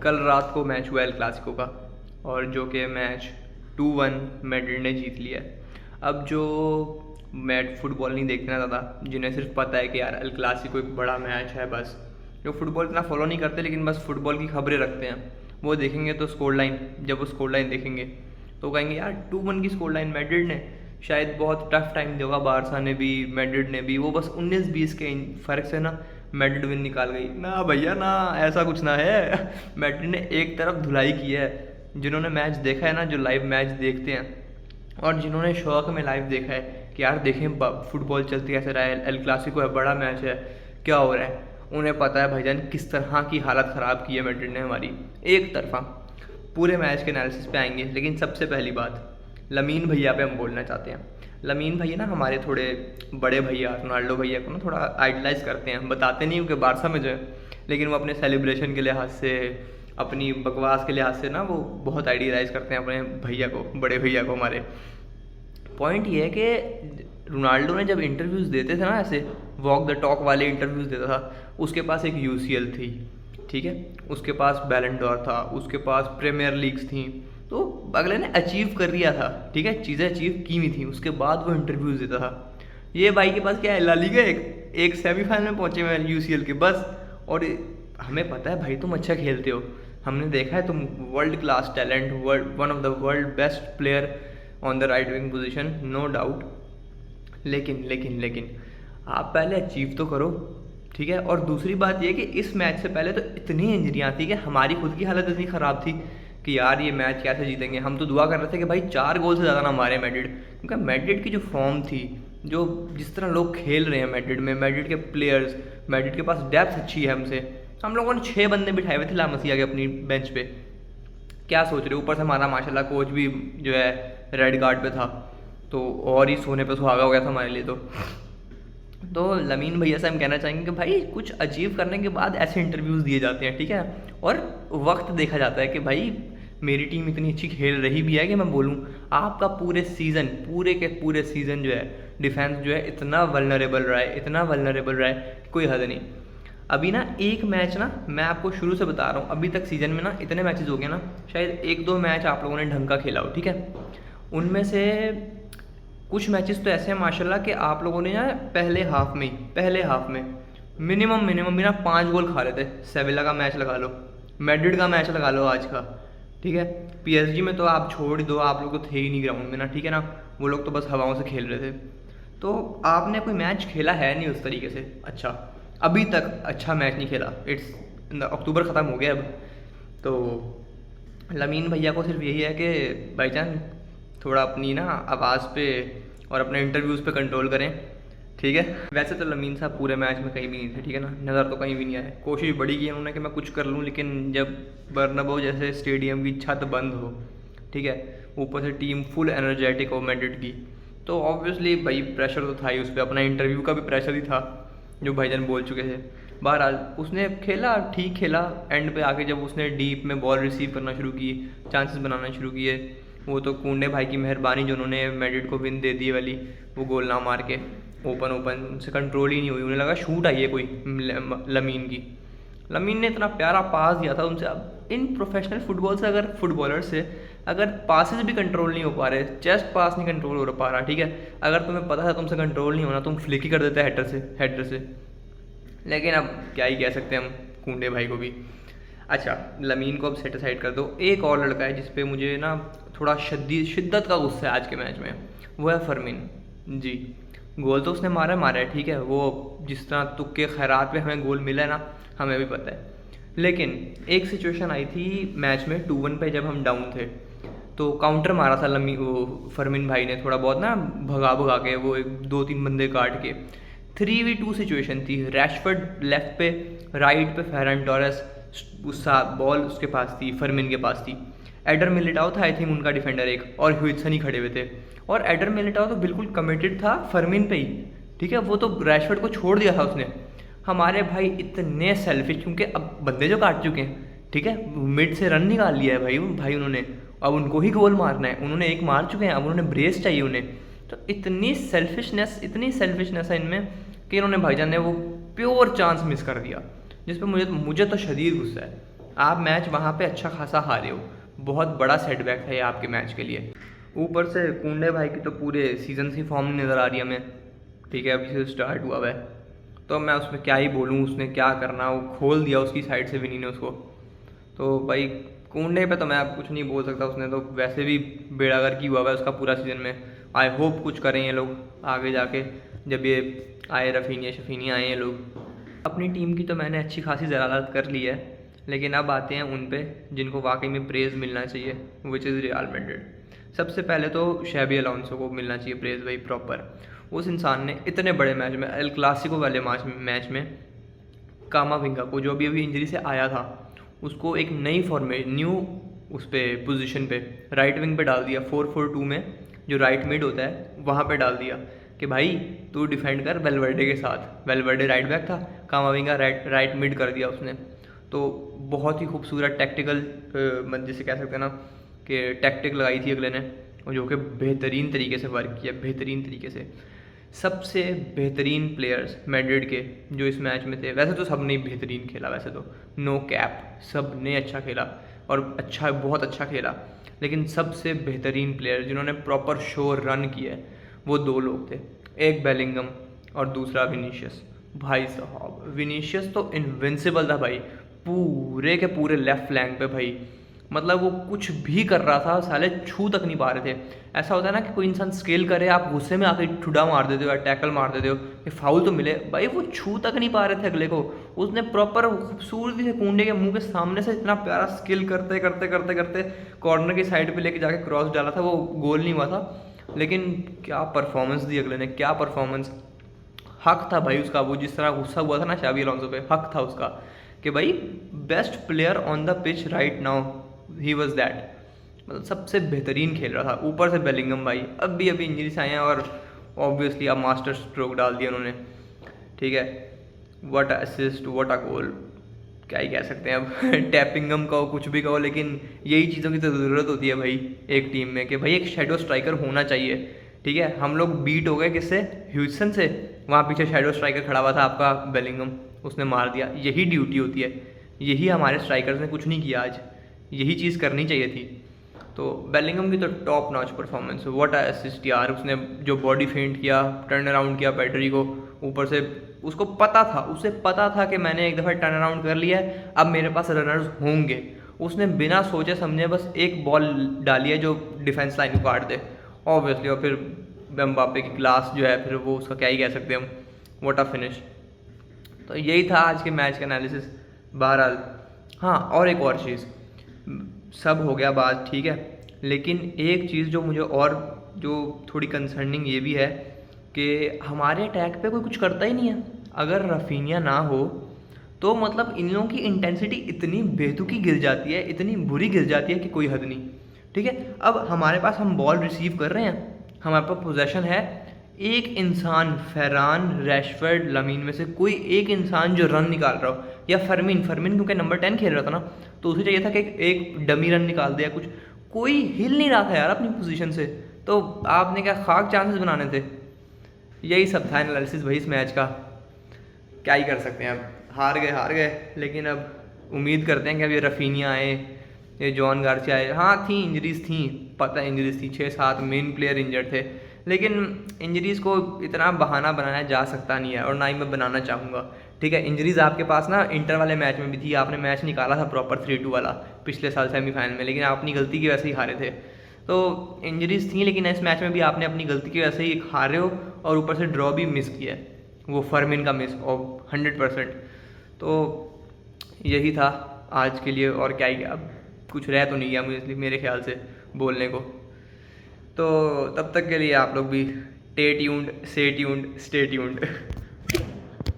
कल रात को मैच हुआ एल क्लासिको का, और जो कि मैच 2-1 मैड्रिड ने जीत लिया है। अब जो मैच फुटबॉल नहीं देखते ना ज़्यादा, जिन्हें सिर्फ पता है कि यार एल क्लासिको एक बड़ा मैच है, बस जो फुटबॉल इतना फॉलो नहीं करते लेकिन बस फुटबॉल की खबरें रखते हैं, वो देखेंगे तो स्कोर लाइन, जब वो स्कोर लाइन देखेंगे तो कहेंगे यार 2-1 की स्कोर लाइन मैड्रिड ने, शायद बहुत टफ टाइम दिया होगा बारसा ने भी मैड्रिड ने भी, वो बस 19-20 के फ़र्क से ना मैड्रिड विन निकाल गई ना भैया ना, ऐसा कुछ ना है। मैड्रिड ने एक तरफ धुलाई की है। जिन्होंने मैच देखा है ना, जो लाइव मैच देखते हैं और जिन्होंने शौक में लाइव देखा है कि यार देखें फुटबॉल चलती कैसे रहा है, एल क्लासिको है, बड़ा मैच है, क्या हो रहा है, उन्हें पता है भाईजान किस तरह की हालत ख़राब की है मैड्रिड ने हमारी एक तरफा। पूरे मैच के एनालिसिस पे आएंगे, लेकिन सबसे पहली बात लमीन भैया पे हम बोलना चाहते हैं। लमीन भैया ना हमारे थोड़े बड़े भैया रोनाल्डो भैया को ना थोड़ा आइडलाइज करते हैं, बताते नहीं क्योंकि बारसा में जो है, लेकिन वो अपने सेलिब्रेशन के लिहाज से, अपनी बकवास के लिहाज से ना वो बहुत आइडियलाइज करते हैं अपने भैया को, बड़े भैया को हमारे। पॉइंट ये है कि रोनाल्डो ने जब इंटरव्यूज़ देते थे ना, ऐसे वॉक द टॉक वाले इंटरव्यूज़ देता था, उसके पास एक यूसीएल थी, ठीक है, उसके पास बैलन डोर था, उसके पास प्रीमियर लीग्स थी, तो अगले ने अचीव कर लिया था, ठीक है, चीज़ें अचीव की हुई थी, उसके बाद वो इंटरव्यूज़ देता था। ये भाई के पास क्या है, ला लीगा एक सेमीफाइनल में पहुंचे हुए यूसीएल के बस, और हमें पता है भाई तुम अच्छा खेलते हो, हमने देखा है तुम world class talent, one of the world best player on the right wing position, no doubt, लेकिन लेकिन लेकिन आप पहले अचीव तो करो, ठीक है। और दूसरी बात ये कि इस मैच से पहले तो इतनी इंजरियाँ थी कि हमारी खुद की हालत इतनी ख़राब थी कि यार ये मैच कैसे जीतेंगे। हम तो दुआ कर रहे थे कि भाई 4 गोल से ज़्यादा ना मारे मैड्रिड, क्योंकि मैड्रिड की जो फॉर्म थी, जो जिस तरह लोग खेल रहे हैं मैड्रिड में, मैड्रिड के प्लेयर्स, मैड्रिड के पास डेप्थ अच्छी है हमसे। हम लोगों ने 6 बंदे बिठाए हुए थे ला मसीहा के अपनी बेंच पे, क्या सोच रहे हो। ऊपर से हमारा माशाल्लाह कोच भी जो है रेड कार्ड पे था, तो और ही सोने पे सुहागा हो गया था हमारे लिए। तो लमीन भैया से हम कहना चाहेंगे कि भाई कुछ अचीव करने के बाद ऐसे इंटरव्यूज़ दिए जाते हैं, ठीक है, और वक्त देखा जाता है कि भाई मेरी टीम इतनी अच्छी खेल रही भी है कि मैं बोलूँ। आपका पूरे सीज़न, पूरे के पूरे सीज़न जो है डिफेंस जो है इतना वल्नरेबल रहा है, इतना वल्नरेबल रहा है, कोई हद नहीं। अभी ना एक मैच ना, मैं आपको शुरू से बता रहा हूँ, अभी तक सीज़न में ना इतने मैचेस हो गए ना, शायद 1-2 मैच आप लोगों ने ढंग का खेला हो, ठीक है। उनमें से कुछ मैचेस तो ऐसे हैं माशाल्लाह कि आप लोगों ने ना पहले हाफ में मिनिमम भी ना 5 गोल खा रहे थे। सेविला का मैच लगा लो, मैड्रिड का मैच लगा लो आज का, ठीक है। पीएसजी में तो आप छोड़ ही दो, आप लोग तो थे ही नहीं ग्राउंड में ना, ठीक है ना, वो लोग तो बस हवाओं से खेल रहे थे। तो आपने कोई मैच खेला है नहीं उस तरीके से, अच्छा अभी तक अच्छा मैच नहीं खेला। अक्टूबर ख़त्म हो गया अब, तो लमीन भैया को सिर्फ यही है कि भाईजान थोड़ा अपनी ना आवाज़ पे और अपने इंटरव्यूज़ पे कंट्रोल करें, ठीक है। वैसे तो लमीन साहब पूरे मैच में कहीं भी नहीं थे, ठीक है ना, नज़र तो कहीं भी नहीं आए। कोशिश बड़ी की उन्होंने कि मैं कुछ कर लूँ, लेकिन जब बर्नाबेउ जैसे स्टेडियम की छत बंद हो, ठीक है, ऊपर से टीम फुल एनर्जेटिक हो मैड्रिड की, तो ऑब्वियसली भाई प्रेशर तो था ही उस पर। अपना इंटरव्यू का भी प्रेशर ही था जो भाईजान बोल चुके थे। बहरहाल उसने खेला, ठीक खेला। एंड पे आके जब उसने डीप में बॉल रिसीव करना शुरू की, चांसेस बनाना शुरू किए, वो तो कुंडे भाई की मेहरबानी जो उन्होंने मैड्रिड को विन दे दी वाली, वो गोल ना मार के ओपन उनसे कंट्रोल ही नहीं हुई, उन्हें लगा शूट आई है कोई लमीन की। लमीन ने इतना प्यारा पास दिया था उनसे। अब इन प्रोफेशनल फुटबॉल से, अगर फुटबॉलर से अगर पासेस भी कंट्रोल नहीं हो पा रहे, चेस्ट पास नहीं कंट्रोल हो पा रहा, ठीक है, अगर तुम्हें पता है तुमसे कंट्रोल नहीं होना, तुम फ्लिक ही कर देते हेडर से। लेकिन अब क्या ही कह सकते हैं हम कुंडे भाई को भी। अच्छा लमीन को अब सेट साइड कर दो, एक और लड़का है जिसपे मुझे ना थोड़ा शिद्दत का गुस्सा है आज के मैच में, वो है फरमीन जी। गोल तो उसने मारा है, ठीक है, वो जिस तरह तुक्के खैरात पे हमें गोल मिला है ना, हमें भी पता है। लेकिन एक सिचुएशन आई थी मैच में 2-1 पे, जब हम डाउन थे तो काउंटर मारा था फरमीन भाई ने, थोड़ा बहुत ना भगा के, वो 2-3 बंदे काट के 3v2 सिचुएशन थी। रैशफोर्ड लेफ्ट पे, राइट पे फेरन टोरेस, बॉल उसके पास थी, फरमीन के पास थी। एडर मिलिटाओ था आई थिंक उनका डिफेंडर एक, और ह्यूइटसन ही खड़े हुए थे, और एडर मिलिटाओ तो बिल्कुल कमिटेड था फरमीन पे ही, ठीक है, वो तो रैशफोर्ड को छोड़ दिया था उसने। हमारे भाई इतने सेल्फिश, क्योंकि अब बंदे जो काट चुके हैं, ठीक है, मिड से रन निकाल लिया है भाई उन्होंने, अब उनको ही गोल मारना है, उन्होंने एक मार चुके हैं, अब उन्होंने ब्रेस चाहिए उन्हें। तो इतनी सेल्फिशनेस है इनमें कि इन्होंने भाईजान ने वो प्योर चांस मिस कर दिया, जिस पर मुझे तो शदीद गुस्सा है। आप मैच वहाँ पे अच्छा खासा हारे हो, बहुत बड़ा सेटबैक है ये आपके मैच के लिए। ऊपर से कुंडे भाई की तो पूरे सीज़न से फॉर्म नज़र आ रही है हमें, ठीक है, अभी से स्टार्ट हुआ है, तो मैं उसमें क्या ही बोलूँ, उसने क्या करना, वो खोल दिया उसकी साइड से विनी ने उसको। तो भाई कुंडे पे तो मैं अब कुछ नहीं बोल सकता, उसने तो वैसे भी बेड़ागर की हुआ है उसका पूरा सीज़न में। आई होप कुछ करें ये लोग आगे जाके, जब ये आए रफीनिया आए ये लोग। अपनी टीम की तो मैंने अच्छी खासी ज़रारत कर ली है, लेकिन अब आते हैं उन पे जिनको वाकई में प्रेज़ मिलना चाहिए, विच इज़ रियल मैड्रिड। सबसे पहले तो शैबी अलोंसो को मिलना चाहिए प्रेज़ भाई प्रॉपर। उस इंसान ने इतने बड़े मैच में, एल क्लासिको वाले मैच में कामाविंगा को, जो अभी अभी इंजरी से आया था, उसको एक नई फॉर्मेट, न्यू उस पर पोजिशन पे राइट विंग पे डाल दिया, 4-4-2 में जो राइट मिड होता है वहाँ पे डाल दिया कि भाई तू डिफेंड कर वेलवर्डे के साथ। वेलवर्डे राइट बैक था, कामाविंगा राइट मिड कर दिया उसने। तो बहुत ही खूबसूरत टैक्टिकल, जिसे कह सकते हैं ना कि टैक्टिक लगाई थी अगले ने, और जो कि बेहतरीन तरीके से वर्क किया, बेहतरीन तरीके से। सबसे बेहतरीन प्लेयर्स मैड्रिड के जो इस मैच में थे, वैसे तो सब ने बेहतरीन खेला, वैसे तो नो कैप, सब ने अच्छा खेला और अच्छा, बहुत अच्छा खेला, लेकिन सबसे बेहतरीन प्लेयर जिन्होंने प्रॉपर शो रन किया है वो दो लोग थे, एक बेलिंगम और दूसरा विनीशियस। भाई साहब विनीशियस तो इनविंसिबल था भाई, पूरे के पूरे लेफ्ट फ्लैंक पे भाई, मतलब वो कुछ भी कर रहा था, साले छू तक नहीं पा रहे थे। ऐसा होता है ना कि कोई इंसान स्केल करे, आप गुस्से में आके ठुडा मार देते हो या टैकल मार देते हो कि फाउल तो मिले, भाई वो छू तक नहीं पा रहे थे अगले को। उसने प्रॉपर खूबसूरती से कुंडे के मुंह के सामने से इतना प्यारा स्किल करते करते करते करते कॉर्नर की साइड पे लेके जाके क्रॉस डाला था, वो गोल नहीं हुआ था, लेकिन क्या परफॉर्मेंस दी अगले ने, क्या परफॉर्मेंस। हक था भाई उसका, वो जिस तरह गुस्सा हुआ था ना शाबी अलोंसो पे, हक था उसका कि भाई best player on the pitch right now, he was that. मतलब सबसे बेहतरीन खेल रहा था। ऊपर से बेलिंगम भाई अभी इंजरी से आए हैं और ऑब्वियसली अब मास्टर स्ट्रोक डाल दिया उन्होंने, ठीक है, व्हाट असिस्ट, व्हाट अ गोल, क्या ही कह सकते हैं अब टैपिंगम कहो कुछ भी कहो, लेकिन यही चीज़ों की तो ज़रूरत होती है भाई एक टीम में, कि भाई एक शेडो स्ट्राइकर होना चाहिए, ठीक है। हम लोग बीट हो गए किससे, ह्यूस्टन से, वहाँ पीछे शेडो स्ट्राइकर खड़ा हुआ था आपका बेलिंगम, उसने मार दिया। यही ड्यूटी होती है, यही हमारे स्ट्राइकर्स ने कुछ नहीं किया आज, यही चीज़ करनी चाहिए थी। तो बेलिंगम की तो top notch performance, what assist यार, उसने जो बॉडी फेंट किया, टर्न अराउंड किया पैड्री को, ऊपर से उसको पता था, उसे पता था कि मैंने एक दफ़ा टर्न अराउंड कर लिया है, अब मेरे पास रनर्स होंगे। उसने बिना सोचे समझे बस एक बॉल डाली है जो डिफेंस लाइन को काट दे ऑब्वियसली, और फिर एम्बापे की क्लास जो है, फिर वो उसका क्या ही कह सकते हैं हम, व्हाट अ फिनिश। तो यही था आज के मैच का एनालिसिस। बहरहाल हाँ, और एक और चीज़, सब हो गया बात, ठीक है, लेकिन एक चीज़ जो मुझे और जो थोड़ी कंसर्निंग ये भी है कि हमारे अटैक पे कोई कुछ करता ही नहीं है। अगर रफीनिया ना हो तो मतलब इन लोगों की इंटेंसिटी इतनी बेतुकी गिर जाती है, इतनी बुरी गिर जाती है कि कोई हद नहीं, ठीक है। अब हमारे पास, हम बॉल रिसीव कर रहे हैं, हमारे पास पोजेशन है, एक इंसान फैरान, रैशफर्ड, लमीन में से कोई एक इंसान जो रन निकाल रहा हो, या फरमीन क्योंकि नंबर 10 खेल रहा था ना, तो उसे चाहिए था कि एक डमी रन निकाल दिया, कुछ कोई हिल नहीं रहा था यार अपनी पोजीशन से। तो आपने क्या खाक चांसेस बनाने थे। यही सब था एनालिसिस भाई इस मैच का, क्या ही कर सकते हैं, अब हार गए, लेकिन अब उम्मीद करते हैं कि अब ये रफीनिया आए, ये जॉन गार्सिया आए। हाँ थी इंजरीज थी, पता है इंजरीज थी, 6-7 मेन प्लेयर इंजर्ड थे, लेकिन इंजरीज़ को इतना बहाना बनाया जा सकता नहीं है, और ना ही मैं बनाना चाहूँगा, ठीक है। इंजरीज़ आपके पास ना इंटर वाले मैच में भी थी, आपने मैच निकाला था प्रॉपर 3-2 वाला पिछले साल सेमीफाइनल में, लेकिन आप अपनी गलती की वजह से ही हारे थे। तो इंजरीज़ थी, लेकिन इस मैच में भी आपने अपनी गलती की वजह से ही हारे हो, और ऊपर से ड्रॉ भी मिस किया है, वो फरमिन का मिस, और 100%। तो यही था आज के लिए, और क्या ही, अब कुछ रह तो नहीं गया मुझे मेरे ख्याल से बोलने को। तो तब तक के लिए आप लोग भी स्टे ट्यून्ड, स्टे ट्यून्ड।